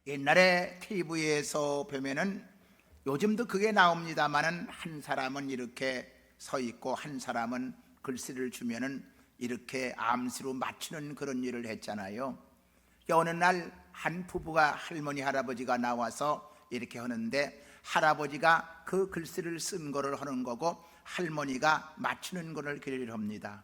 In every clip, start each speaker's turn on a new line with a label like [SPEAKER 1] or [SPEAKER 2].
[SPEAKER 1] 옛날에 TV에서 보면은 요즘도 그게 나옵니다만은 한 사람은 이렇게 서 있고 한 사람은 글씨를 주면은 이렇게 암시로 맞추는 그런 일을 했잖아요. 어느 날 한 부부가 할머니 할아버지가 나와서 이렇게 하는데 할아버지가 그 글씨를 쓴 거를 하는 거고 할머니가 맞추는 거를 기를 합니다.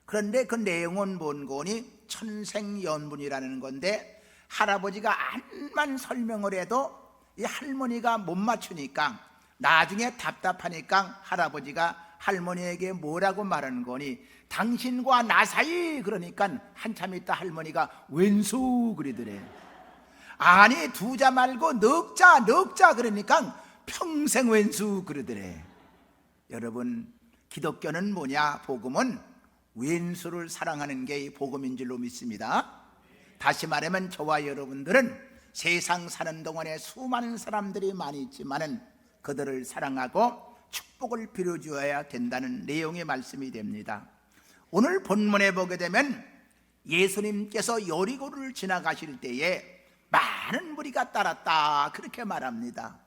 [SPEAKER 1] 그런데 그 내용은 뭔 거니 천생연분이라는 건데 할아버지가 안만 설명을 해도 이 할머니가 못 맞추니까 나중에 답답하니까 할아버지가 할머니에게 뭐라고 말하는 거니 당신과 나 사이. 그러니까 한참 있다 할머니가 왼수 그러더래. 아니 두 자 말고 넉자 그러니까 평생 왼수 그러더래. 여러분, 기독교는 뭐냐? 복음은 왼수를 사랑하는 게 복음인 줄로 믿습니다. 다시 말하면 저와 여러분들은 세상 사는 동안에 수많은 사람들이 많이 있지만은 그들을 사랑하고 축복을 빌어주어야 된다는 내용의 말씀이 됩니다. 오늘 본문에 보게 되면 예수님께서 여리고를 지나가실 때에 많은 무리가 따랐다 그렇게 말합니다.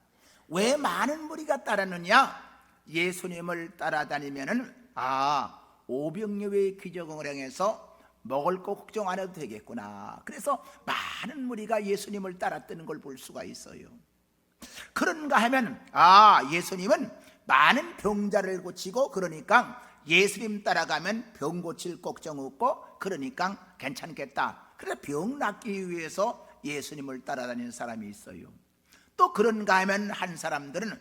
[SPEAKER 1] 왜 많은 무리가 따랐느냐? 예수님을 따라다니면은 오병이어의 기적을 행해서 먹을 거 걱정 안 해도 되겠구나. 그래서 많은 무리가 예수님을 따랐다는 걸 볼 수가 있어요. 그런가 하면 예수님은 많은 병자를 고치고 그러니까 예수님 따라가면 병 고칠 걱정 없고 그러니까 괜찮겠다. 그래서 병 낫기 위해서 예수님을 따라다니는 사람이 있어요. 또 그런가 하면 한 사람들은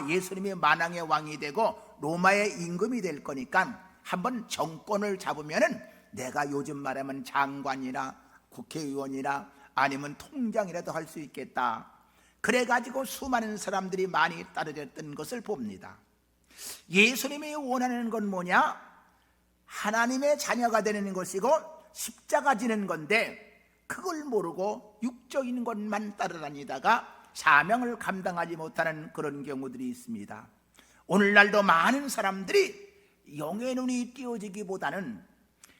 [SPEAKER 1] 예수님이 만왕의 왕이 되고 로마의 임금이 될 거니까 한번 정권을 잡으면은 내가 요즘 말하면 장관이나 국회의원이나 아니면 통장이라도 할 수 있겠다. 그래가지고 수많은 사람들이 많이 따르졌던 것을 봅니다. 예수님이 원하는 건 뭐냐? 하나님의 자녀가 되는 것이고 십자가 지는 건데 그걸 모르고 육적인 것만 따라다니다가 사명을 감당하지 못하는 그런 경우들이 있습니다. 오늘날도 많은 사람들이 영의 눈이 띄어지기보다는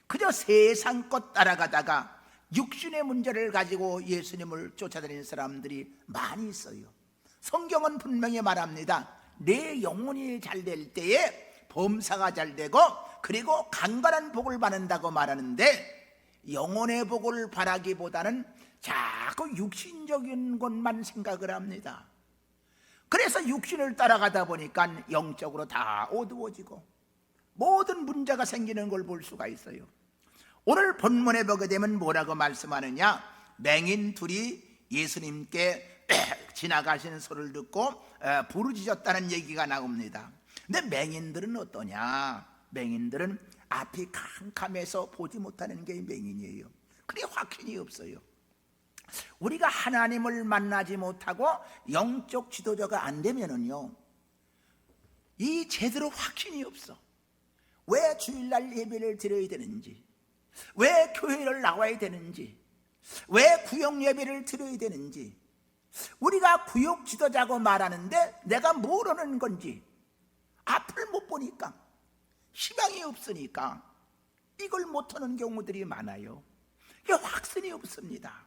[SPEAKER 1] 그저 세상 것 따라가다가 육신의 문제를 가지고 예수님을 쫓아다니는 사람들이 많이 있어요. 성경은 분명히 말합니다. 내 영혼이 잘 될 때에 범사가 잘 되고 그리고 강건한 복을 받는다고 말하는데 영혼의 복을 바라기보다는 자꾸 육신적인 것만 생각을 합니다. 그래서 육신을 따라가다 보니까 영적으로 다 어두워지고 모든 문제가 생기는 걸 볼 수가 있어요. 오늘 본문에 보게 되면 뭐라고 말씀하느냐? 맹인 둘이 예수님께 지나가시는 소리를 듣고 부르짖었다는 얘기가 나옵니다. 근데 맹인들은 어떠냐? 맹인들은 앞이 캄캄해서 보지 못하는 게 맹인이에요. 그게 확신이 없어요. 우리가 하나님을 만나지 못하고 영적 지도자가 안 되면은요, 이 제대로 확신이 없어. 왜 주일날 예배를 드려야 되는지, 왜 교회를 나와야 되는지, 왜 구역 예배를 드려야 되는지, 우리가 구역 지도자고 말하는데 내가 모르는 건지 앞을 못 보니까 희망이 없으니까 이걸 못하는 경우들이 많아요. 이게 확신이 없습니다.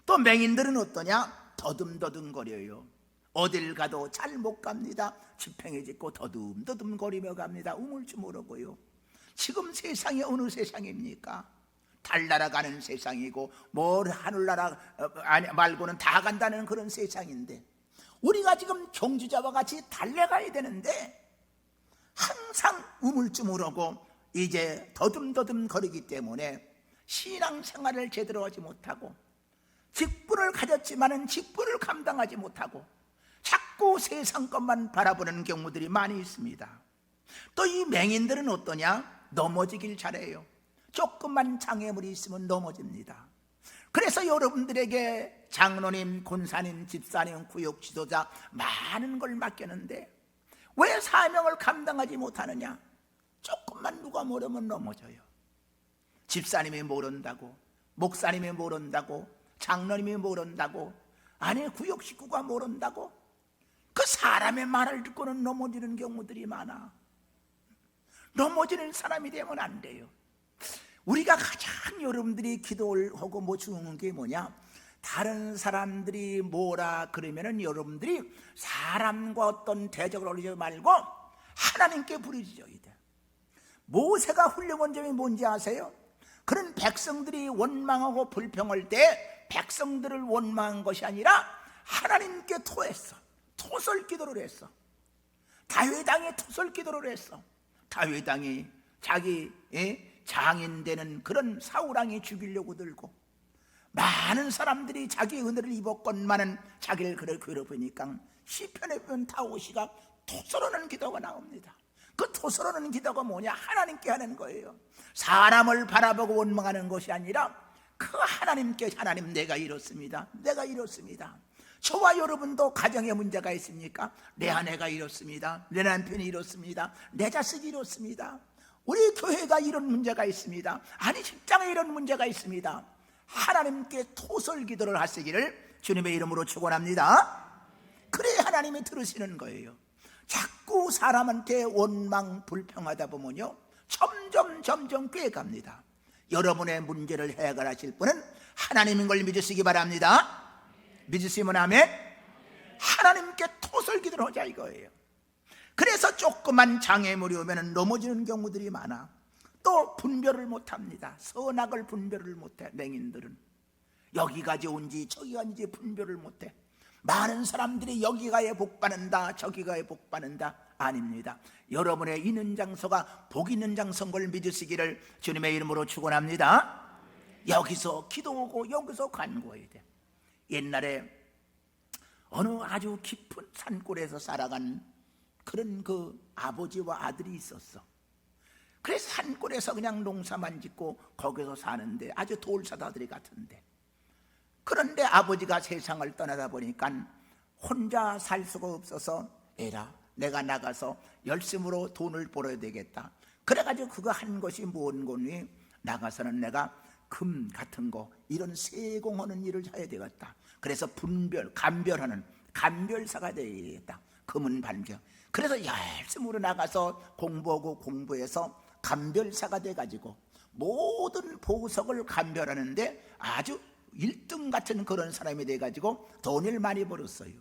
[SPEAKER 1] 또 맹인들은 어떠냐? 더듬더듬거려요. 어딜 가도 잘 못 갑니다. 지팽이 짚고 더듬더듬거리며 갑니다. 우물쭈물하고요. 지금 세상이 어느 세상입니까? 달 날아가는 세상이고 뭘 하늘나라 말고는 다 간다는 그런 세상인데 우리가 지금 경주자와 같이 달려가야 되는데 항상 우물쭈물하고 이제 더듬더듬거리기 때문에 신앙생활을 제대로 하지 못하고 직분을 가졌지만은 직분을 감당하지 못하고 자꾸 세상 것만 바라보는 경우들이 많이 있습니다. 또 이 맹인들은 어떠냐? 넘어지길 잘해요. 조금만 장애물이 있으면 넘어집니다. 그래서 여러분들에게 장로님, 권사님, 집사님, 구역 지도자 많은 걸 맡겼는데 왜 사명을 감당하지 못하느냐? 조금만 누가 모르면 넘어져요. 집사님이 모른다고, 목사님이 모른다고, 장로님이 모른다고, 아니 구역 식구가 모른다고 그 사람의 말을 듣고는 넘어지는 경우들이 많아. 넘어지는 사람이 되면 안 돼요. 우리가 가장 여러분들이 기도를 하고 주는 게 뭐냐? 다른 사람들이 뭐라 그러면은 여러분들이 사람과 어떤 대적을 올리지 말고 하나님께 부르짖어야 돼. 모세가 훌륭한 점이 뭔지 아세요? 그런 백성들이 원망하고 불평할 때 백성들을 원망한 것이 아니라 하나님께 토했어. 토설 기도를 했어. 다윗 왕이 토설 기도를 했어. 다윗 왕이 자기 장인 되는 그런 사울 왕이 죽이려고 들고 많은 사람들이 자기 은혜를 입었건만은 자기를 그래 괴롭히니까 시편에 보면 다윗이가 토설하는 기도가 나옵니다. 그 토설하는 기도가 뭐냐? 하나님께 하는 거예요. 사람을 바라보고 원망하는 것이 아니라 그 하나님께, 하나님 내가 이렇습니다. 내가 이렇습니다. 저와 여러분도 가정에 문제가 있습니까? 내 아내가 이렇습니다. 내 남편이 이렇습니다. 내 자식이 이렇습니다. 우리 교회가 이런 문제가 있습니다. 아니 직장에 이런 문제가 있습니다. 하나님께 토설 기도를 하시기를 주님의 이름으로 축원합니다. 그래야 하나님이 들으시는 거예요. 자꾸 사람한테 원망 불평하다 보면요 점점 꾀갑니다. 여러분의 문제를 해결하실 분은 하나님인 걸 믿으시기 바랍니다. 믿으시면 아멘. 하나님께 토설 기도를 하자 이거예요. 그래서 조그만 장애물이 오면 넘어지는 경우들이 많아. 또 분별을 못합니다. 선악을 분별을 못해. 맹인들은 여기가 좋은지 저기가 좋은지 분별을 못해. 많은 사람들이 여기가에 복받는다 저기가에 복받는다. 아닙니다. 여러분의 있는 장소가 복 있는 장소인 걸 믿으시기를 주님의 이름으로 축원합니다. 여기서 기도하고 여기서 간구해야 돼. 옛날에 어느 아주 깊은 산골에서 살아간 그런 그 아버지와 아들이 있었어. 그래서 산골에서 그냥 농사만 짓고 거기서 사는데 아주 돌사다들이 같은데, 그런데 아버지가 세상을 떠나다 보니까 혼자 살 수가 없어서 에라 내가 나가서 열심으로 돈을 벌어야 되겠다. 그래가지고 그거 한 것이 뭔 거니? 나가서는 내가 금 같은 거 이런 세공하는 일을 해야 되겠다. 그래서 감별하는 감별사가 되겠다. 금은 반별. 그래서 열심으로 나가서 공부하고 공부해서 감별사가 돼가지고 모든 보석을 감별하는데 아주 1등 같은 그런 사람이 돼가지고 돈을 많이 벌었어요.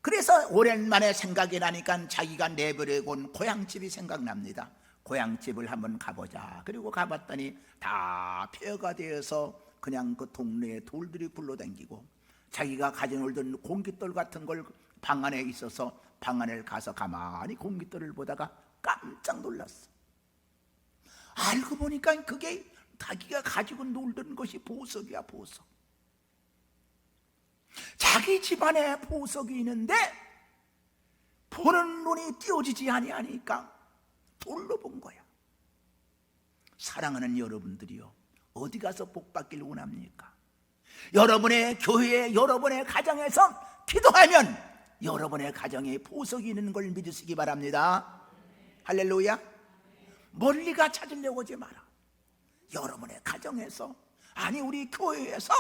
[SPEAKER 1] 그래서 오랜만에 생각이 나니까 자기가 내버리고 온 고향집이 생각납니다. 고향집을 한번 가보자. 그리고 가봤더니 다 폐허가 되어서 그냥 그 동네에 돌들이 굴러다니고, 자기가 가져놀던 공깃돌 같은 걸 방 안에 있어서 방 안에 가서 가만히 공깃돌을 보다가 깜짝 놀랐어. 알고 보니까 그게 자기가 가지고 놀던 것이 보석이야. 보석. 자기 집안에 보석이 있는데 보는 눈이 띄어지지 아니하니까 돌로 본 거야. 사랑하는 여러분들이요, 어디 가서 복 받길 원합니까? 여러분의 교회에, 여러분의 가정에서 기도하면 여러분의 가정에 보석이 있는 걸 믿으시기 바랍니다. 할렐루야. 멀리가 찾으려고 하지 마라. 여러분의 가정에서, 아니 우리 교회에서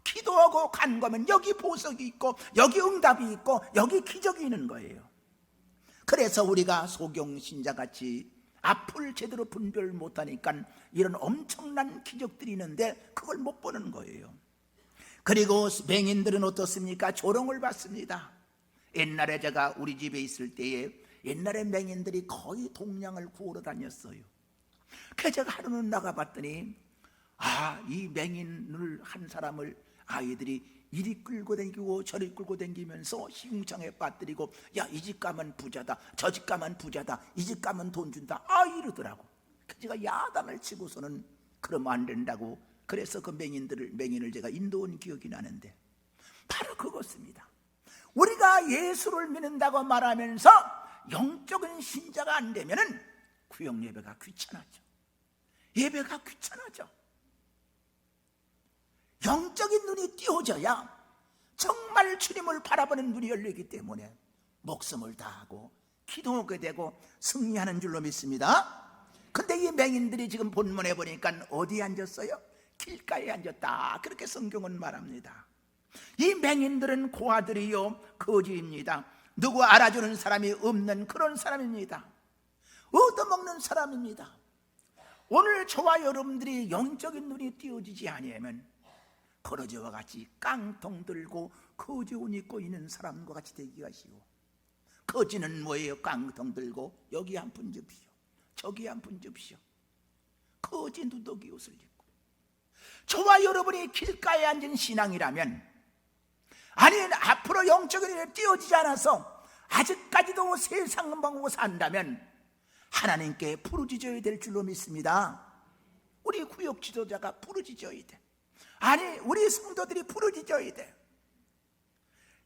[SPEAKER 1] 기도하고 간구하면 여기 보석이 있고 여기 응답이 있고 여기 기적이 있는 거예요. 그래서 우리가 소경신자같이 앞을 제대로 분별 못하니까 이런 엄청난 기적들이 있는데 그걸 못 보는 거예요. 그리고 맹인들은 어떻습니까? 조롱을 받습니다. 옛날에 제가 우리 집에 있을 때에 옛날에 맹인들이 거의 동량을 구하러 다녔어요. 그래서 제가 하루는 나가봤더니 이 맹인을 한 사람을 아이들이 이리 끌고 다니고 저리 끌고 다니면서 시궁창에 빠뜨리고, 야 이 집 가면 부자다, 저 집 가면 부자다, 이 집 가면 돈 준다 이러더라고. 그래서 제가 야단을 치고서는 그러면 안 된다고, 그래서 그 맹인을 제가 인도한 기억이 나는데 바로 그것입니다. 우리가 예수를 믿는다고 말하면서 영적인 신자가 안 되면은 구역 예배가 귀찮아져. 예배가 귀찮아져. 영적인 눈이 띄어져야 정말 주님을 바라보는 눈이 열리기 때문에 목숨을 다하고 기도하게 되고 승리하는 줄로 믿습니다. 근데 이 맹인들이 지금 본문에 보니까 어디에 앉았어요? 길가에 앉았다. 그렇게 성경은 말합니다. 이 맹인들은 고아들이요 거지입니다. 누구 알아주는 사람이 없는 그런 사람입니다. 얻어먹는 사람입니다. 오늘 저와 여러분들이 영적인 눈이 띄어지지 아니하면 거러지와 같이 깡통 들고 거지 옷 입고 있는 사람과 같이 되기가 쉬워. 거지는 뭐예요? 깡통 들고 여기 한 푼 줍시오, 저기 한 푼 줍시오. 거지 누더기 옷을 입고. 저와 여러분이 길가에 앉은 신앙이라면, 아니 앞으로 영적인 일에 띄어지지 않아서 아직까지도 세상만 보고 산다면 하나님께 부르짖어야 될 줄로 믿습니다. 우리 구역 지도자가 부르짖어야 돼. 아니 우리 성도들이 부르짖어야 돼.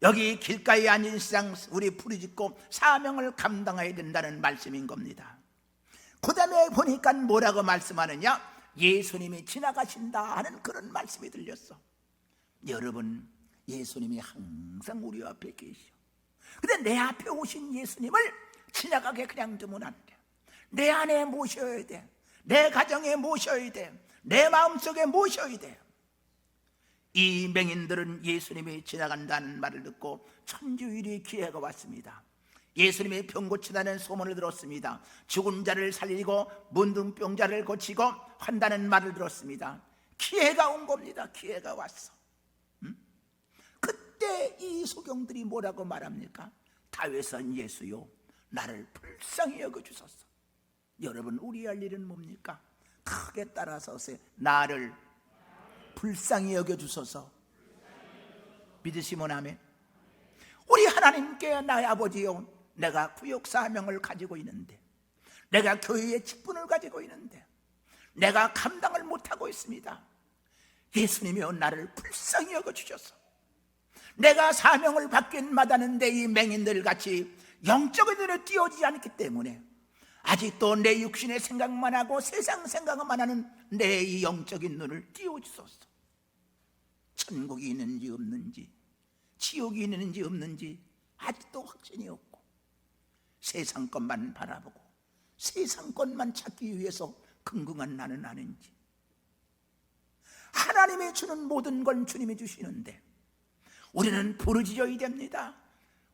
[SPEAKER 1] 여기 길가에 앉은 시장 우리 부르짖고 사명을 감당해야 된다는 말씀인 겁니다. 그 다음에 보니까 뭐라고 말씀하느냐, 예수님이 지나가신다 하는 그런 말씀이 들렸어. 여러분, 예수님이 항상 우리 앞에 계셔. 근데 내 앞에 오신 예수님을 지나가게 그냥 두면 안 돼. 내 안에 모셔야 돼. 내 가정에 모셔야 돼. 내 마음속에 모셔야 돼. 이 맹인들은 예수님이 지나간다는 말을 듣고 천주일이 기회가 왔습니다. 예수님이 병 고치다는 소문을 들었습니다. 죽은 자를 살리고 문둥병자를 고치고 한다는 말을 들었습니다. 기회가 온 겁니다. 기회가 왔어. 그때 이 소경들이 뭐라고 말합니까? 다윗은 예수요, 나를 불쌍히 여겨주소서. 여러분, 우리 할 일은 뭡니까? 크게 따라서서 나를 불쌍히 여겨주소서. 믿으시면 아멘. 우리 하나님께 나의 아버지요, 내가 구역 사명을 가지고 있는데, 내가 교회의 직분을 가지고 있는데 내가 감당을 못하고 있습니다. 예수님이여, 나를 불쌍히 여겨주셔서. 내가 사명을 받긴 받았는데 이 맹인들 같이 영적인 눈에 띄어지지 않기 때문에 아직도 내 육신의 생각만 하고 세상 생각만 하는 내 이 영적인 눈을 띄워주소서. 천국이 있는지 없는지, 지옥이 있는지 없는지 아직도 확신이 없고 세상 것만 바라보고 세상 것만 찾기 위해서 긍긍한 나는 아닌지, 하나님이 주는 모든 건 주님이 주시는데 우리는 부르짖어야 됩니다.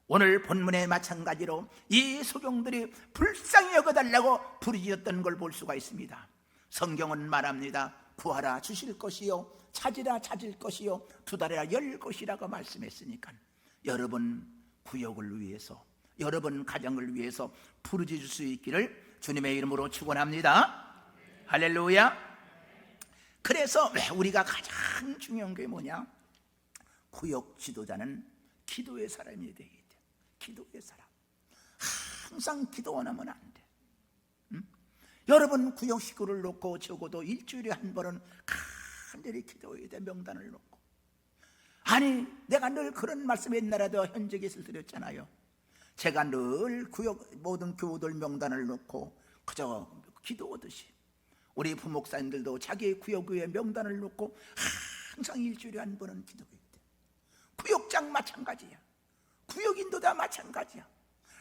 [SPEAKER 1] 오늘 본문에 마찬가지로 이 소경들이 불쌍히 여겨달라고 부르짖었던 걸 볼 수가 있습니다. 성경은 말합니다. 구하라 주실 것이요, 찾으라 찾을 것이요, 두드려라 열 것이라고 말씀했으니까 여러분 구역을 위해서, 여러분 가정을 위해서 부르짖을 수 있기를 주님의 이름으로 축원합니다. 할렐루야. 그래서 우리가 가장 중요한 게 뭐냐? 구역 지도자는 기도의 사람이 되어야 돼. 기도의 사람. 항상 기도 안 하면 안 돼. 여러분 구역 식구를 놓고 적어도 일주일에 한 번은 간절히 기도해야 돼. 명단을 놓고. 아니 내가 늘 그런 말씀 옛날에도 현직에서 드렸잖아요. 제가 늘 구역 모든 교우들 명단을 놓고 그저 기도하듯이 우리 부목사님들도 자기 구역의 명단을 놓고 항상 일주일에 한 번은 기도해야 돼. 구역장 마찬가지야. 구역인도 다 마찬가지야.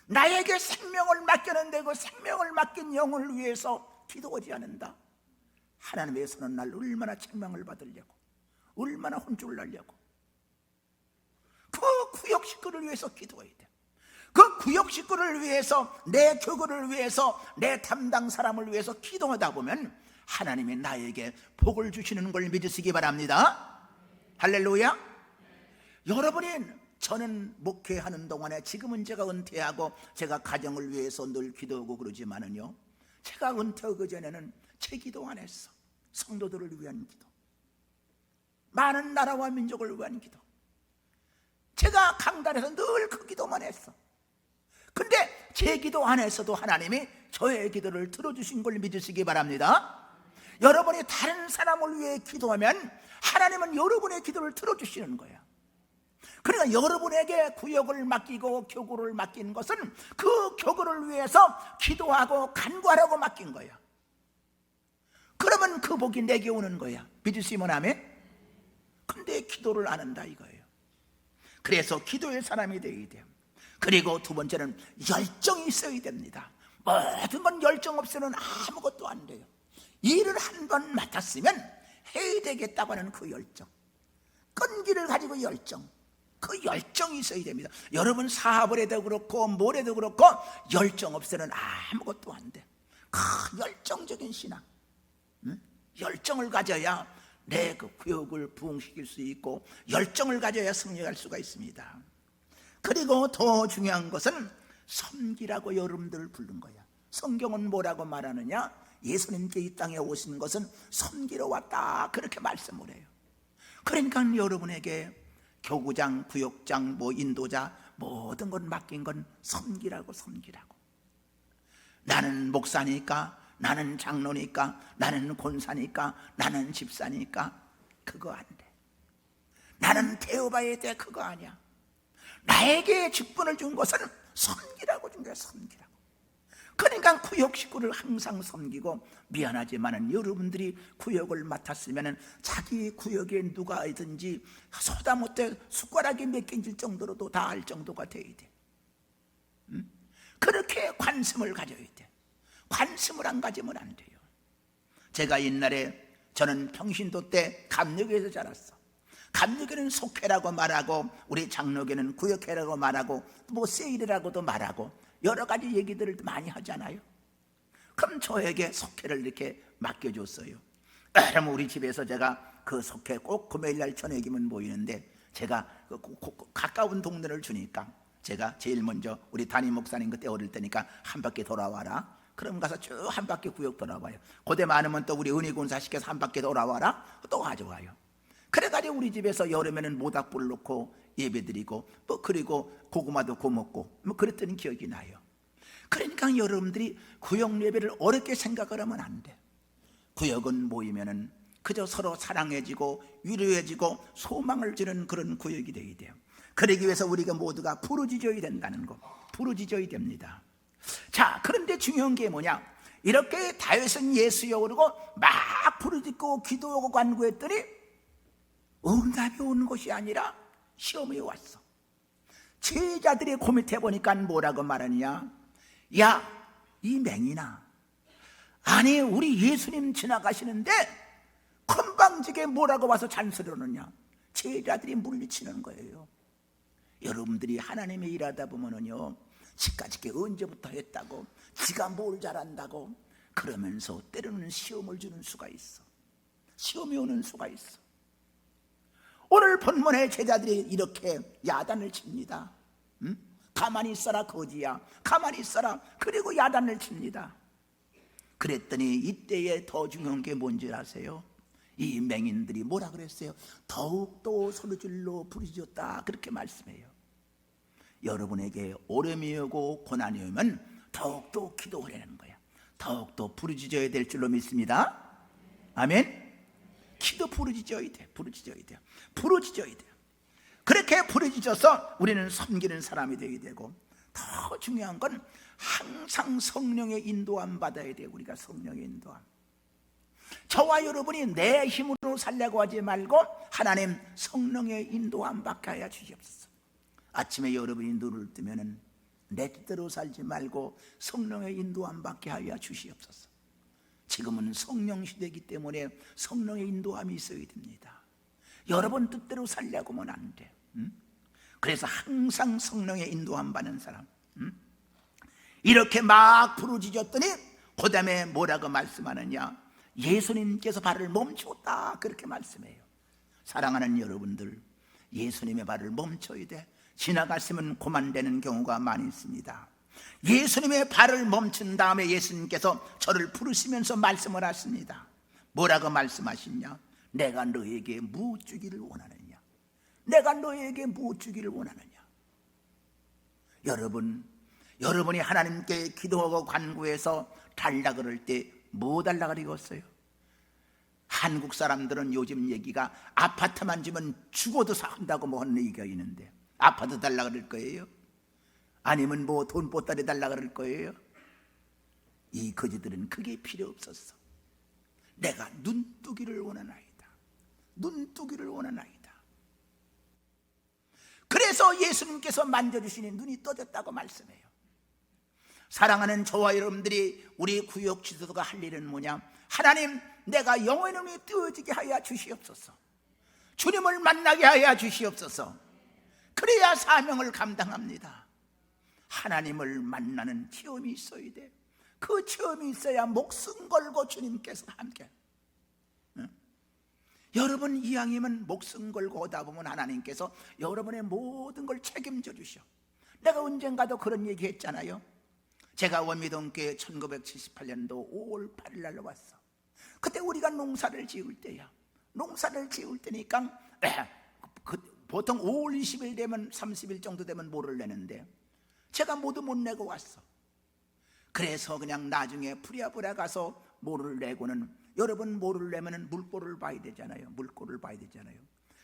[SPEAKER 1] 나에게 생명을 맡겼는데 그 생명을 맡긴 영을 위해서 기도하지 않는다. 하나님에서는 날 얼마나 책망을 받으려고, 얼마나 혼쭐을 내려고. 그 구역 식구를 위해서 기도해야 돼. 그 구역 식구를 위해서, 내 교구를 위해서, 내 담당 사람을 위해서 기도하다 보면 하나님이 나에게 복을 주시는 걸 믿으시기 바랍니다. 할렐루야. 여러분이, 저는 목회하는 동안에, 지금은 제가 은퇴하고 제가 가정을 위해서 늘 기도하고 그러지만은요, 제가 은퇴하기 전에는 제 기도 안 했어. 성도들을 위한 기도, 많은 나라와 민족을 위한 기도, 제가 강단에서 늘 그 기도만 했어. 근데 제 기도 안에서도 하나님이 저의 기도를 들어주신 걸 믿으시기 바랍니다. 여러분이 다른 사람을 위해 기도하면 하나님은 여러분의 기도를 들어주시는 거야. 그러니까 여러분에게 구역을 맡기고 교구를 맡긴 것은 그 교구를 위해서 기도하고 간구하라고 맡긴 거야. 그러면 그 복이 내게 오는 거야. 믿으시면 아멘? 근데 기도를 안 한다 이거예요. 그래서 기도의 사람이 되어야 돼요. 그리고 두 번째는 열정이 있어야 됩니다. 모든 건 열정 없이는 아무것도 안 돼요. 일을 한 번 맡았으면 해야 되겠다고 하는 그 열정, 끈기를 가지고 열정, 그 열정이 있어야 됩니다. 여러분 사업을 해도 그렇고 뭘 해도 그렇고 열정 없이는 아무것도 안 돼. 열정적인 신앙, 열정을 가져야 내 그 구역을 부흥시킬 수 있고 열정을 가져야 승리할 수가 있습니다. 그리고 더 중요한 것은 섬기라고 여러분들을 부른 거야. 성경은 뭐라고 말하느냐? 예수님께 이 땅에 오신 것은 섬기러 왔다, 그렇게 말씀을 해요. 그러니까 여러분에게 교구장, 구역장, 인도자 모든 건 맡긴 건 섬기라고. 나는 목사니까, 나는 장로니까, 나는 권사니까, 나는 집사니까 그거 안 돼. 나는 대어봐야 돼, 그거 아니야. 나에게 직분을 준 것은 섬기라고 준 거야, 섬기라고. 그러니까 구역 식구를 항상 섬기고, 미안하지만은 여러분들이 구역을 맡았으면은 자기 구역에 누가 있든지 소다 못해 숟가락이 몇 개인지 정도로도 다 알 정도가 돼야 돼. 그렇게 관심을 가져야 돼. 관심을 안 가지면 안 돼요. 제가 옛날에, 저는 평신도 때 감리교에서 자랐어. 감리교는 속회라고 말하고, 우리 장로교는 구역회라고 말하고, 세일이라고도 말하고, 여러 가지 얘기들을 많이 하잖아요. 그럼 저에게 속회를 이렇게 맡겨줬어요. 그럼 우리 집에서 제가 그 속회 꼭 금요일날 저녁이면 모이는데, 제가 가까운 동네를 주니까 제가 제일 먼저, 우리 담임 목사님 그때 어릴 때니까 한 바퀴 돌아와라. 그럼 가서 쭉 한 바퀴 구역 돌아와요. 고대 많으면 또 우리 은희군사 시켜서 한 바퀴 돌아와라, 또 가져와요. 그래가지고 우리 집에서 여름에는 모닥불을 놓고 예배드리고, 그리고 고구마도 구워 먹고 그랬던 기억이 나요. 그러니까 여러분들이 구역 예배를 어렵게 생각을 하면 안 돼. 구역은 모이면은 그저 서로 사랑해지고 위로해지고 소망을 주는 그런 구역이 되어야 돼요. 그러기 위해서 우리가 모두가 부르짖어야 된다는 거, 부르짖어야 됩니다. 자, 그런데 중요한 게 뭐냐? 이렇게 다윗은 예수여 오르고 막 부르짖고 기도하고 간구했더니 응답이 오는 것이 아니라 시험이 왔어. 제자들이 고민해 보니까 뭐라고 말하느냐? 야, 이 맹인아, 아니 우리 예수님 지나가시는데 건방지게 뭐라고 와서 잔소리하느냐? 제자들이 물리치는 거예요. 여러분들이 하나님의 일하다 보면은요, 지까짓게 언제부터 했다고, 지가 뭘 잘한다고 그러면서 때로는 시험을 주는 수가 있어. 시험이 오는 수가 있어. 오늘 본문의 제자들이 이렇게 야단을 칩니다. 가만히 있어라 거지야, 가만히 있어라. 그리고 야단을 칩니다. 그랬더니 이때에 더 중요한 게 뭔지 아세요? 이 맹인들이 뭐라 그랬어요? 더욱더 소리질러 부르짖었다, 그렇게 말씀해요. 여러분에게 어려움이 오고 고난이 오면 더욱더 기도하라는 거야. 더욱더 부르짖어야 될 줄로 믿습니다. 아멘. 기도 부르짖어야 돼. 부르짖어야 돼요. 부르짖어야 돼요. 그렇게 부르짖어서 우리는 섬기는 사람이 되게 되고, 더 중요한 건 항상 성령의 인도함 받아야 돼요. 우리가 성령의 인도함. 저와 여러분이 내 힘으로 살려고 하지 말고 하나님 성령의 인도함 받게 하여 주시옵소서. 아침에 여러분이 눈을 뜨면은 내 뜻대로 살지 말고 성령의 인도함 받게 하여 주시옵소서. 지금은 성령 시대이기 때문에 성령의 인도함이 있어야 됩니다. 여러분 뜻대로 살려고 하면 안 돼. 그래서 항상 성령의 인도함 받는 사람. 이렇게 막 부르짖었더니 그 다음에 뭐라고 말씀하느냐? 예수님께서 발을 멈추었다, 그렇게 말씀해요. 사랑하는 여러분들, 예수님의 발을 멈춰야 돼. 지나갔으면 고만되는 경우가 많이 있습니다. 예수님의 발을 멈춘 다음에 예수님께서 저를 부르시면서 말씀을 하십니다. 뭐라고 말씀하시냐? 내가 너에게 무엇 주기를 원하느냐? 내가 너에게 무엇 주기를 원하느냐? 여러분이 하나님께 기도하고 간구해서 달라 그럴 때 뭐 달라 그러겠어요? 한국 사람들은 요즘 얘기가 아파트만 주면 죽어도 산다고 뭐 하는 얘기가 있는데, 아파트 달라 그럴 거예요? 아니면 뭐 돈 보따리 달라 그럴 거예요? 이 거지들은 그게 필요 없었어. 내가 눈뜨기를 원하나이다. 눈뜨기를 원하나이다. 그래서 예수님께서 만져주시니 눈이 떠졌다고 말씀해요. 사랑하는 저와 여러분들이 우리 구역 지도가 할 일은 뭐냐? 하나님, 내가 영혼의 눈이 뜨어지게 하여 주시옵소서. 주님을 만나게 하여 주시옵소서. 그래야 사명을 감당합니다. 하나님을 만나는 체험이 있어야 돼. 그 체험이 있어야 목숨 걸고 주님께서 함께. 여러분 이왕이면 목숨 걸고 오다 보면 하나님께서 여러분의 모든 걸 책임져 주셔. 내가 언젠가도 그런 얘기 했잖아요. 제가 원미동교회 1978년도 5월 8일 날 왔어. 그때 우리가 농사를 지을 때야. 농사를 지을 때니까 보통 5월 20일 되면 30일 정도 되면 모를 내는데 제가 모두 못 내고 왔어. 그래서 그냥 나중에 부랴부랴 가서 모를 내고는, 여러분 모를 내면은 물꼬를 봐야 되잖아요. 물꼬를 봐야 되잖아요.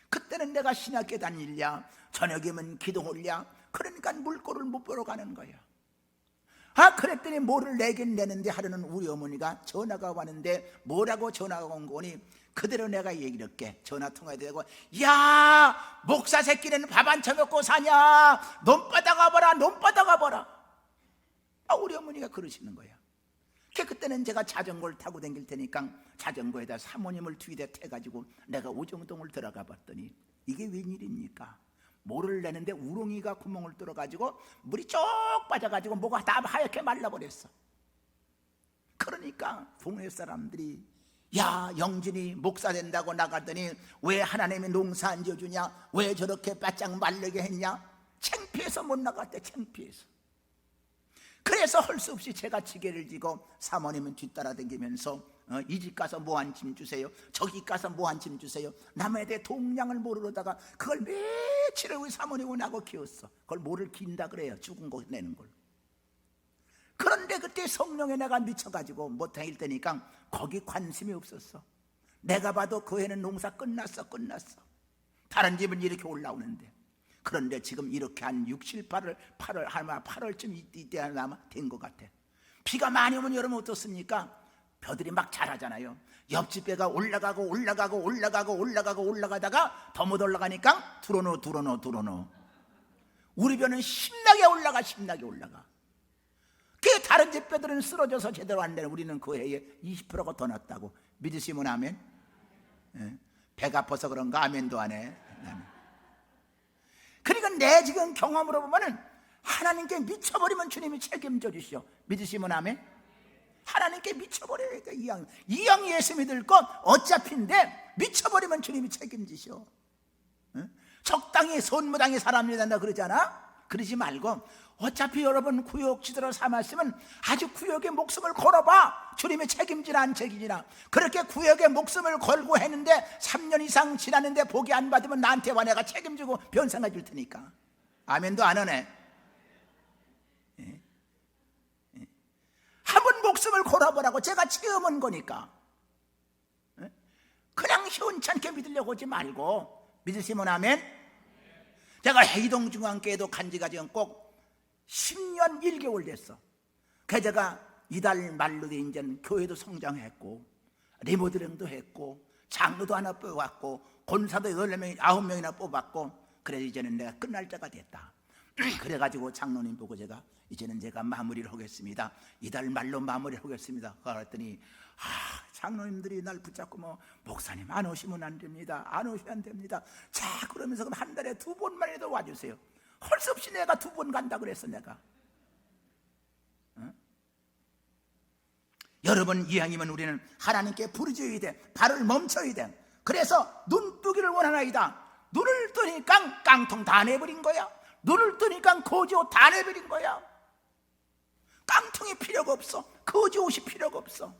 [SPEAKER 1] 그때는 내가 신학교 다닐랴 저녁이면 기도 올랴, 그러니까 물꼬를 못 보러 가는 거야. 그랬더니 모를 내긴 내는데 하루는 우리 어머니가 전화가 왔는데 뭐라고 전화가 온 거니, 그대로 내가 얘기를 할게. 전화 통화되고, 야 목사 새끼는 밥 안 처먹고 사냐, 놈 받아가 봐라, 놈 받아가 봐라. 우리 어머니가 그러시는 거야. 그때는 제가 자전거를 타고 다닐 테니까 자전거에다 사모님을 뒤에 태가지고 내가 오정동을 들어가 봤더니 이게 웬일입니까? 모를 내는데 우렁이가 구멍을 뚫어가지고 물이 쭉 빠져가지고 뭐가 다 하얗게 말라버렸어. 그러니까 동네 사람들이, 야 영진이 목사 된다고 나가더니 왜 하나님이 농사 안 지어주냐, 왜 저렇게 바짝 말르게 했냐, 창피해서 못 나갔대. 창피해서. 그래서 할 수 없이 제가 지게를 지고 사모님은 뒤따라 다니면서 이 집 가서 뭐 한 짐 주세요, 저기 가서 뭐 한 짐 주세요. 남에 대해 동량을 모르다가 그걸 며칠을 우리 사모님은 나고 키웠어. 그걸 뭐를 긴다 그래요, 죽은 거 내는 걸. 그런데 그때 성령에 내가 미쳐가지고 못 다닐 때니까 거기 관심이 없었어. 내가 봐도 그 해는 농사 끝났어. 다른 집은 이렇게 올라오는데. 그런데 지금 이렇게 한 6, 7, 8월 아마 8월쯤 이때 아마 된 것 같아. 비가 많이 오면 여러분 어떻습니까? 벼들이 막 자라잖아요. 옆집 배가 올라가다가 더 못 올라가니까 들어놓어. 우리 벼는 신나게 올라가. 그 다른 집 배들은 쓰러져서 제대로 안 되는, 우리는 그 해에 20%가 더 났다고. 믿으시면 아멘. 배가 아파서 그런가 아멘도 안 해. 그러니까 내 지금 경험으로 보면은 하나님께 미쳐버리면 주님이 책임져 주시오. 믿으시면 아멘. 하나님께 미쳐버려야 돼. 이왕 예수 믿을 것 어차피인데 미쳐버리면 주님이 책임지시오. 적당히 손무당히 사람이 된다 그러잖아. 그러지 말고 어차피 여러분 구역지도로 삼았으면 아주 구역에 목숨을 걸어봐. 주님이 책임지나 안 책임지나. 그렇게 구역에 목숨을 걸고 했는데 3년 이상 지났는데 복이 안 받으면 나한테 와, 내가 책임지고 변상해 줄 테니까. 아멘도 안 하네. 한번 목숨을 걸어보라고 제가 체험한 거니까. 그냥 현찮게 믿으려고 하지 말고. 믿으시면 아멘. 제가 해이동중앙교회도 간 지가 지금 꼭 10년 1개월 됐어. 그래서 제가 이달 말로 이제 교회도 성장했고 리모델링도 했고 장로도 하나 뽑았고 권사도 14명, 9명이나 뽑았고, 그래서 이제는 내가 끝날 때가 됐다. 그래가지고 장로님 보고 제가 이제는 제가 마무리를 하겠습니다. 이달 말로 마무리를 하겠습니다. 그랬더니 장로님들이 날 붙잡고 목사님 안 오시면 안 됩니다. 안 오시면 안 됩니다. 자 그러면서 그럼 한 달에 2번만이라도 와주세요. 할 수 없이 내가 2번 간다 그랬어. 내가 여러분 이왕이면 우리는 하나님께 부르짖어야 돼. 발을 멈춰야 돼. 그래서 눈뜨기를 원하나이다. 눈을 뜨니까 깡통 다 내버린 거야. 눈을 뜨니까 거지옷 다 내버린 거야. 깡통이 필요가 없어. 거지옷이 필요가 없어.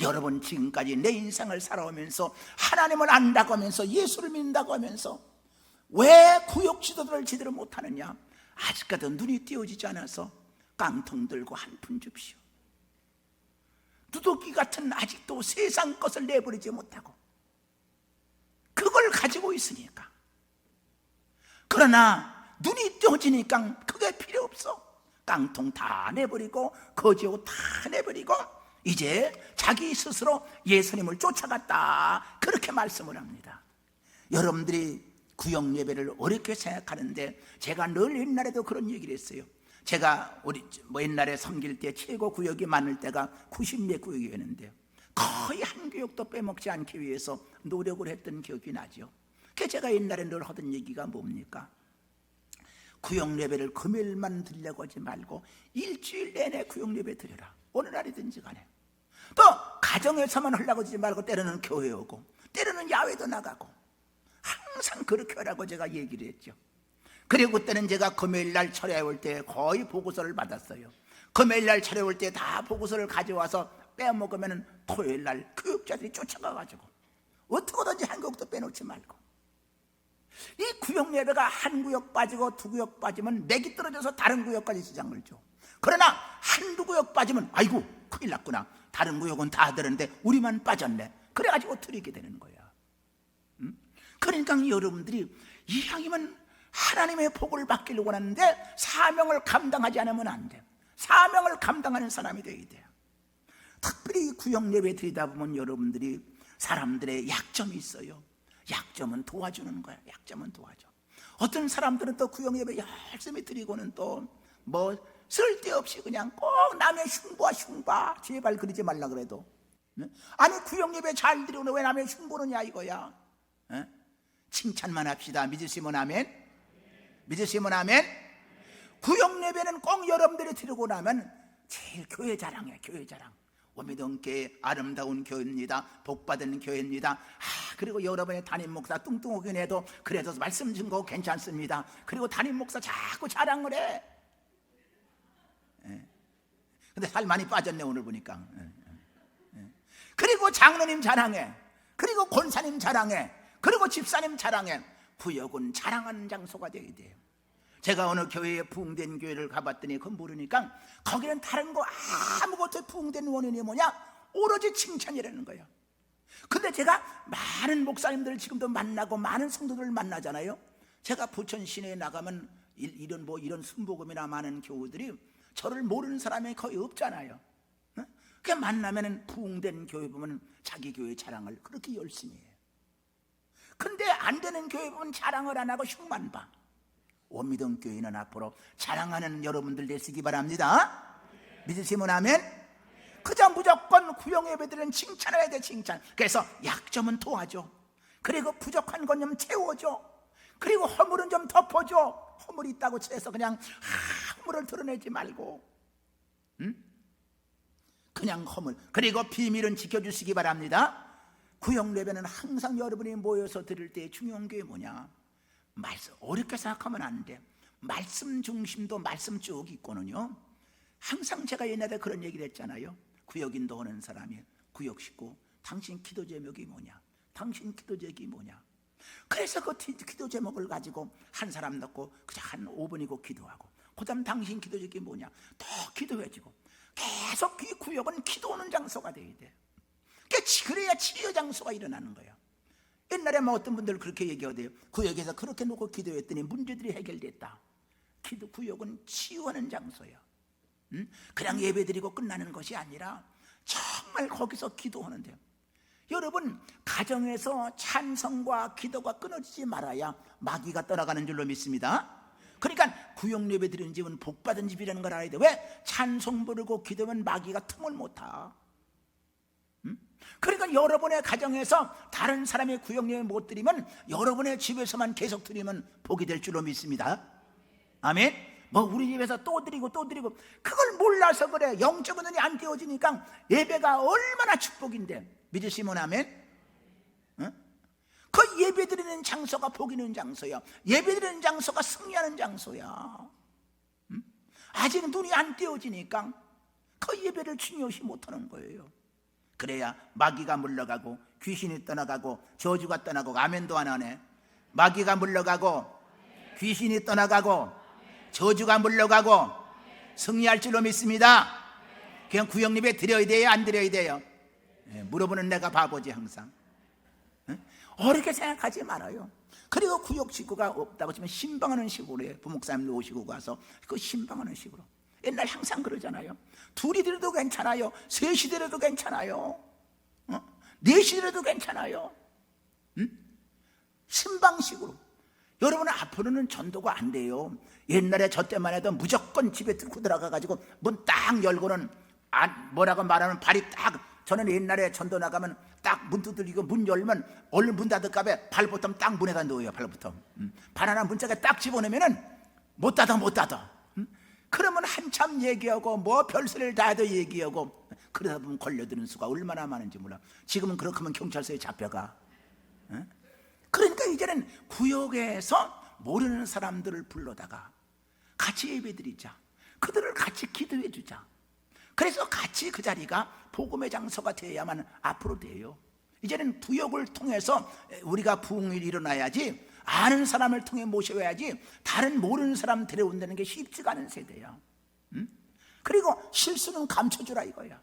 [SPEAKER 1] 여러분 지금까지 내 인생을 살아오면서 하나님을 안다고 하면서 예수를 믿는다고 하면서 왜 구역 지도들을 제대로 못하느냐? 아직까지 눈이 띄어지지 않아서 깡통 들고 한 푼 줍시오. 누더기 같은 아직도 세상 것을 내버리지 못하고 그걸 가지고 있으니까. 그러나 눈이 띄어지니까 그게 필요 없어. 깡통 다 내버리고 거지옷 다 내버리고 이제 자기 스스로 예수님을 쫓아갔다, 그렇게 말씀을 합니다. 여러분들이 구역 예배를 어렵게 생각하는데 제가 늘 옛날에도 그런 얘기를 했어요. 제가 우리 옛날에 섬길 때 최고 구역이 많을 때가 90몇 구역이었는데요, 거의 한 구역도 빼먹지 않기 위해서 노력을 했던 기억이 나죠. 그래서 제가 옛날에 늘 하던 얘기가 뭡니까? 구역 예배를 금요일만 드리려고 하지 말고 일주일 내내 구역 예배 드려라. 어느 날이든지 간에. 또 가정에서만 하려고 하지 말고 때로는 교회 오고, 때로는 야외도 나가고 항상 그렇게 하라고 제가 얘기를 했죠. 그리고 그때는 제가 금요일날 철야에 올 때 거의 보고서를 받았어요. 금요일날 철야에 올 때 다 보고서를 가져와서 빼먹으면 토요일날 교육자들이 쫓아가가지고 어떻게든지 한 곡도 빼놓지 말고, 이 구역 예배가 한 구역 빠지고 두 구역 빠지면 맥이 떨어져서 다른 구역까지 지장을 줘. 그러나 한두 구역 빠지면 아이고 큰일 났구나, 다른 구역은 다 들었는데 우리만 빠졌네, 그래가지고 틀리게 되는 거야. 그러니까 여러분들이 이왕이면 하나님의 복을 받기를 원하는데 사명을 감당하지 않으면 안 돼. 사명을 감당하는 사람이 되어야 돼요. 특별히 구역 예배 드리다 보면 여러분들이 사람들의 약점이 있어요. 약점은 도와주는 거야. 약점은 도와줘. 어떤 사람들은 또 구역 예배 열심히 드리고는 또 뭐 쓸데없이 그냥 꼭 남의 흉보야. 제발 그러지 말라 그래도. 아니 구역 예배 잘 드리고는 왜 남의 흉보느냐 이거야. 칭찬만 합시다. 믿으시면 아멘. 믿으시면 아멘. 구역 예배는 꼭 여러분들이 드리고 나면 제일 교회 자랑이야. 교회 자랑. 오미동교회 아름다운 교회입니다. 복받은 교회입니다. 그리고 여러분의 담임 목사 뚱뚱하긴 해도 그래도 말씀 증거 괜찮습니다. 그리고 담임 목사 자꾸 자랑을 해. 근데 살 많이 빠졌네 오늘 보니까. 그리고 장로님 자랑해. 그리고 권사님 자랑해. 그리고 집사님 자랑해. 구역은 자랑하는 장소가 되어야 돼요. 제가 어느 교회에 부흥된 교회를 가봤더니 그건 모르니까 거기는 다른 거 아무것도 부흥된 원인이 뭐냐? 오로지 칭찬이라는 거예요. 근데 제가 많은 목사님들을 지금도 만나고 많은 성도들을 만나잖아요. 제가 부천 시내에 나가면 이런 순복음이나 많은 교우들이 저를 모르는 사람이 거의 없잖아요. 그 만나면은 부흥된 교회 보면 자기 교회 자랑을 그렇게 열심히 해요. 근데 안 되는 교회 보면 자랑을 안 하고 흉만 봐. 원미동 교회는 앞으로 자랑하는 여러분들 되시기 바랍니다. 믿으시면 아멘. 그저 무조건 구역 예배들은 칭찬해야 돼. 칭찬. 그래서 약점은 도와줘. 그리고 부족한 건 좀 채워줘. 그리고 허물은 좀 덮어줘. 허물이 있다고 해서 그냥 허물을 드러내지 말고, 그냥 허물. 그리고 비밀은 지켜주시기 바랍니다. 구역 예배는 항상 여러분이 모여서 드릴 때 중요한 게 뭐냐? 말씀. 어렵게 생각하면 안 돼. 말씀 중심도 말씀 쭉 있고는요, 항상 제가 옛날에 그런 얘기를 했잖아요. 구역 인도하는 사람이 구역 식구, 당신 기도 제목이 뭐냐? 당신 기도 제목이 뭐냐? 그래서 그 기도 제목을 가지고 한 사람 넣고 그냥 한 5분이고 기도하고, 그 다음 당신 기도 제목이 뭐냐? 더 기도해지고, 계속 이 구역은 기도하는 장소가 돼야 돼. 그래야 치유 장소가 일어나는 거예요. 옛날에 뭐 어떤 분들 그렇게 얘기하대요. 구역에서 그렇게 놓고 기도했더니 문제들이 해결됐다. 구역은 치유하는 장소예요. 그냥 예배드리고 끝나는 것이 아니라 정말 거기서 기도하는데요. 여러분, 가정에서 찬성과 기도가 끊어지지 말아야 마귀가 떠나가는 줄로 믿습니다. 그러니까 구역 예배 드리는 집은 복받은 집이라는 걸 알아야 돼. 왜? 찬송 부르고 기도하면 마귀가 틈을 못 타. 그러니까 여러분의 가정에서 다른 사람의 구역 예배 못 드리면 여러분의 집에서만 계속 드리면 복이 될 줄로 믿습니다. 아멘. 뭐 우리 집에서 또 드리고 그걸 몰라서 그래. 영적인 눈이 안 띄어지니까 예배가 얼마나 축복인데. 믿으시면 아멘. 그 예배 드리는 장소가 복 있는 장소야. 예배 드리는 장소가 승리하는 장소야. 아직 눈이 안 띄어지니까 그 예배를 중요시 못하는 거예요. 그래야 마귀가 물러가고 귀신이 떠나가고 저주가 떠나고. 아멘도 안 하네. 마귀가 물러가고 귀신이 떠나가고 저주가 물러가고 승리할 줄로 믿습니다. 그냥 구역 예배 드려야 돼요? 안 드려야 돼요? 물어보는 내가 바보지 항상. 어렵게 생각하지 말아요. 그리고 구역 식구가 없다고 치면 신방하는 식으로 해요. 부목사님도 오시고 가서 그 신방하는 식으로. 옛날 항상 그러잖아요. 둘이 들어도 괜찮아요. 셋이 들어도 괜찮아요. 넷이 들어도 괜찮아요. 신방식으로. 여러분, 앞으로는 전도가 안 돼요. 옛날에 저 때만 해도 무조건 집에 뚫고 들어가가지고 문 딱 열고는 뭐라고 말하면 발이 딱, 저는 옛날에 전도 나가면 딱 문 두들기고 문 열면 얼른 문 닫을까봐 발부터 딱 문에다 놓아요. 발부터. 발 하나 문짝에 딱 집어넣으면은 못 닫아. 그러면 한참 얘기하고 뭐 별소리를 다 해도 얘기하고, 그러다 보면 걸려드는 수가 얼마나 많은지 몰라. 지금은 그렇게 하면 경찰서에 잡혀가. 그러니까 이제는 구역에서 모르는 사람들을 불러다가 같이 예배드리자, 그들을 같이 기도해 주자. 그래서 같이 그 자리가 복음의 장소가 되어야만 앞으로 돼요. 이제는 구역을 통해서 우리가 부흥이 일어나야지, 아는 사람을 통해 모셔야지 다른 모르는 사람 데려온다는 게 쉽지가 않은 세대야. 그리고 실수는 감춰주라 이거야.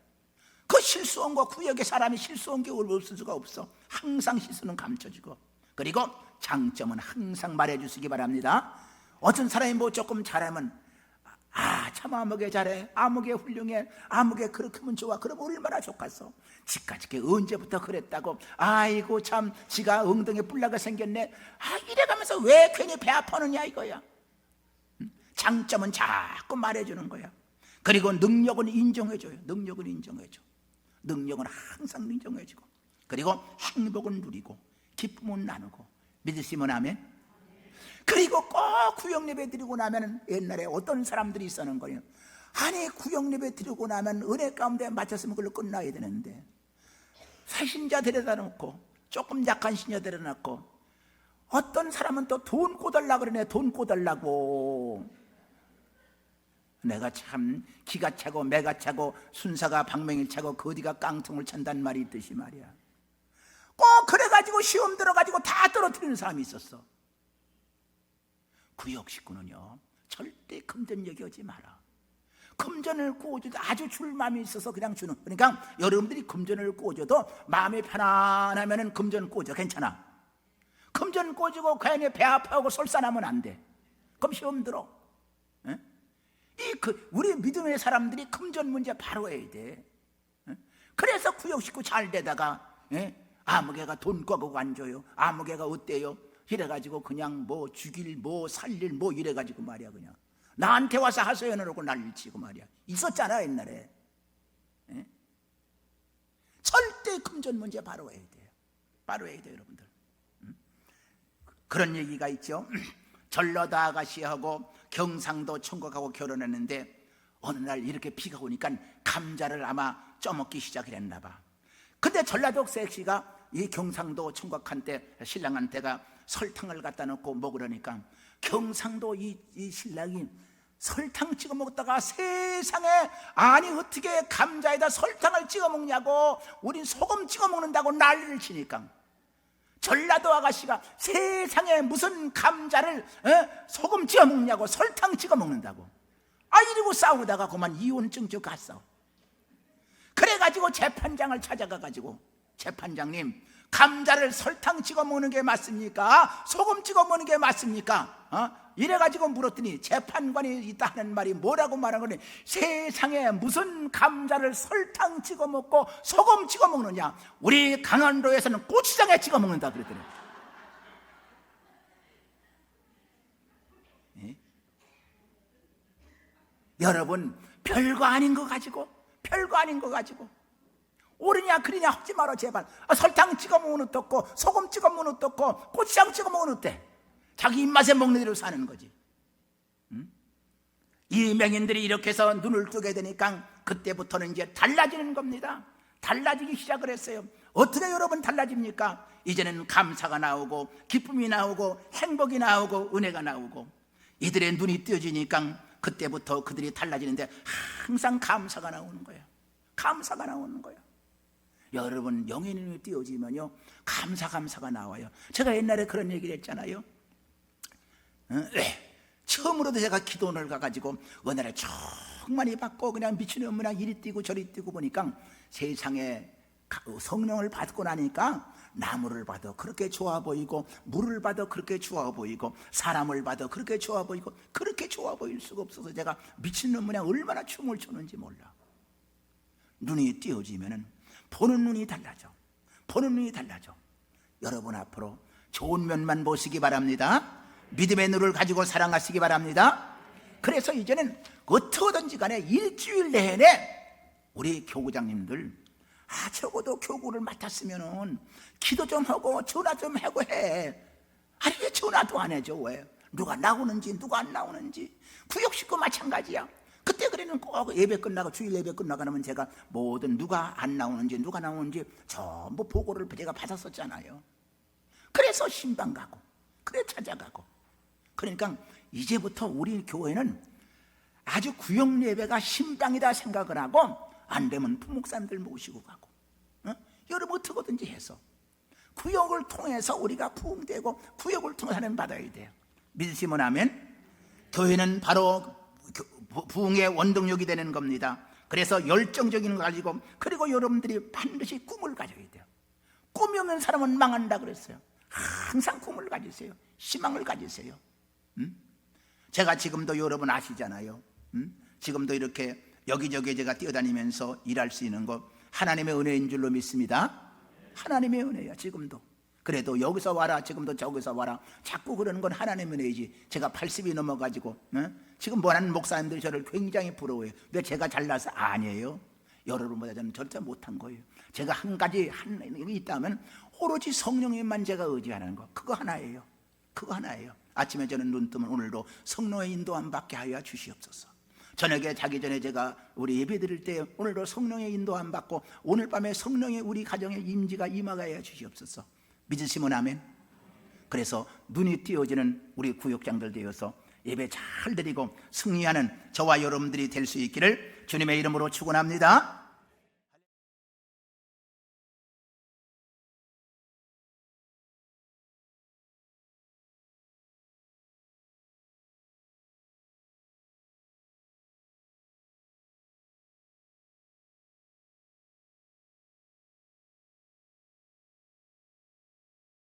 [SPEAKER 1] 그 실수한 거, 구역에 사람이 실수한 게 없을 수가 없어. 항상 실수는 감춰지고, 그리고 장점은 항상 말해주시기 바랍니다. 어떤 사람이 뭐 조금 잘하면 참 아무개 잘해, 아무개 훌륭해, 아무개 그렇게 하면 좋아. 그럼 얼마나 좋겠어. 지까지 언제부터 그랬다고, 아이고 참 지가 엉덩이에 뿔나가 생겼네, 이래가면서 왜 괜히 배 아파느냐 이거야. 장점은 자꾸 말해주는 거야. 그리고 능력은 인정해줘요. 능력은 인정해줘. 능력은 항상 인정해주고, 그리고 행복은 누리고 기쁨은 나누고. 믿으시면 아멘. 그리고 꼭 구역 예배 드리고 나면, 옛날에 어떤 사람들이 있었는 거예요. 아니 구역 예배 드리고 나면 은혜 가운데 맞췄으면 그걸로 끝나야 되는데, 새신자 데려다 놓고 조금 약한 신자 데려다 놓고, 어떤 사람은 또 돈 꿔달라 그러네. 돈 꿔달라고. 내가 참 기가 차고 매가 차고 순사가 방맹이 차고 거디가 깡통을 찬다는 말이 있듯이 말이야. 꼭 그래가지고 시험 들어가지고 다 떨어뜨리는 사람이 있었어. 구역 식구는요, 절대 금전 얘기하지 마라. 금전을 꿔줘도 아주 줄 마음이 있어서 그냥 주는. 그러니까 여러분들이 금전을 꿔줘도 마음이 편안하면 금전 꿔줘, 괜찮아. 금전 꿔주고 괜히 배 아파하고 설산하면 안 돼. 그럼 시험 들어. 우리 믿음의 사람들이 금전 문제 바로 해야 돼. 그래서 구역 식구 잘 되다가, 아무개가 돈 꿔고 안 줘요, 아무개가 어때요 이래가지고 그냥 뭐 죽일 뭐 살릴 뭐 이래가지고 말이야, 그냥 나한테 와서 하소연 해놓고 난리를 치고 말이야. 있었잖아 옛날에. 절대 금전 문제 바로 해야 돼요. 바로 해야 돼요 여러분들. 그런 얘기가 있죠. 전라도 아가씨하고 경상도 총각하고 결혼했는데, 어느 날 이렇게 비가 오니까 감자를 아마 쪄먹기 시작했나 봐. 근데 전라도 섹시가 이 경상도 총각한테, 신랑한테가 설탕을 갖다 놓고 먹으려니까, 경상도 이 신랑이 설탕 찍어 먹다가 세상에, 아니 어떻게 감자에다 설탕을 찍어 먹냐고, 우린 소금 찍어 먹는다고 난리를 치니까, 전라도 아가씨가 세상에 무슨 감자를 소금 찍어 먹냐고, 설탕 찍어 먹는다고, 이러고 싸우다가 그만 이혼증 쭉 갔어. 그래가지고 재판장을 찾아가가지고, 재판장님, 감자를 설탕 찍어 먹는 게 맞습니까? 소금 찍어 먹는 게 맞습니까? 이래가지고 물었더니 재판관이 있다 하는 말이 뭐라고 말한 거니, 세상에 무슨 감자를 설탕 찍어 먹고 소금 찍어 먹느냐, 우리 강원도에서는 고추장에 찍어 먹는다 그랬더니. 여러분, 별거 아닌 거 가지고, 별거 아닌 거 가지고 옳으냐 그러냐 하지 마라 제발. 설탕 찍어 먹으면 어떻고, 소금 찍어 먹으면 어떻고, 고추장 찍어 먹으면 어때? 자기 입맛에 먹는 대로 사는 거지. 이 맹인들이 이렇게 해서 눈을 뜨게 되니까 그때부터는 이제 달라지는 겁니다. 달라지기 시작을 했어요. 어떻게 여러분 달라집니까? 이제는 감사가 나오고 기쁨이 나오고 행복이 나오고 은혜가 나오고, 이들의 눈이 뜨여지니까 그때부터 그들이 달라지는데 항상 감사가 나오는 거예요. 감사가 나오는 거예요. 여러분, 영의 눈이 띄어지면요 감사가 나와요. 제가 옛날에 그런 얘기를 했잖아요. 처음으로도 제가 기도원을 가가지고 은혜를 정말 받고 그냥 미치는 모양 이리 뛰고 저리 뛰고 보니까, 세상에 성령을 받고 나니까 나무를 봐도 그렇게 좋아 보이고, 물을 봐도 그렇게 좋아 보이고, 사람을 봐도 그렇게 좋아 보이고, 그렇게 좋아 보일 수가 없어서 제가 미치는 모양 얼마나 춤을 추는지 몰라. 눈이 띄어지면은 보는 눈이 달라져. 보는 눈이 달라져. 여러분 앞으로 좋은 면만 보시기 바랍니다. 믿음의 눈을 가지고 사랑하시기 바랍니다. 그래서 이제는 어떻게든지 간에 일주일 내내 우리 교구장님들, 적어도 교구를 맡았으면은 기도 좀 하고 전화 좀 하고 해. 아니 왜 전화도 안 해줘? 왜? 누가 나오는지 누가 안 나오는지. 구역 식구 마찬가지야. 그때 그래는 꼭 예배 끝나고, 주일 예배 끝나고 나면 제가 모든 누가 안 나오는지 누가 나오는지 전부 보고를 제가 받았었잖아요. 그래서 신방 가고, 그래 찾아가고. 그러니까 이제부터 우리 교회는 아주 구역 예배가 신방이다 생각을 하고, 안 되면 부목사님들 모시고 가고, 여러분 어떻게든지 해서 구역을 통해서 우리가 부흥되고, 구역을 통해서 하나님 받아야 돼요. 믿으시면 아멘. 교회는 바로 부흥의 원동력이 되는 겁니다. 그래서 열정적인 걸 가지고, 그리고 여러분들이 반드시 꿈을 가져야 돼요. 꿈이 없는 사람은 망한다 그랬어요. 항상 꿈을 가지세요. 희망을 가지세요. 제가 지금도 여러분 아시잖아요. 지금도 이렇게 여기저기 제가 뛰어다니면서 일할 수 있는 것 하나님의 은혜인 줄로 믿습니다. 하나님의 은혜야 지금도. 그래도 여기서 와라, 지금도 저기서 와라, 자꾸 그러는 건 하나님의 은혜이지. 제가 80이 넘어가지고 지금 뭐하는 목사님들이 저를 굉장히 부러워해요. 근데 제가 잘나서 아니에요. 여러분보다 저는 절대 못한 거예요. 제가 한 가지 일이 있다면 오로지 성령님만 제가 의지하는 거, 그거 하나예요. 그거 하나예요. 아침에 저는 눈 뜨면 오늘도 성령의 인도함 받게 하여 주시옵소서. 저녁에 자기 전에 제가 우리 예배 드릴 때 오늘도 성령의 인도함 받고, 오늘 밤에 성령의 우리 가정의 임지가 임하게 주시옵소서. 믿으시면 아멘. 그래서 눈이 띄어지는 우리 구역장들 되어서 예배 잘 드리고 승리하는 저와 여러분들이 될 수 있기를 주님의 이름으로 축원합니다.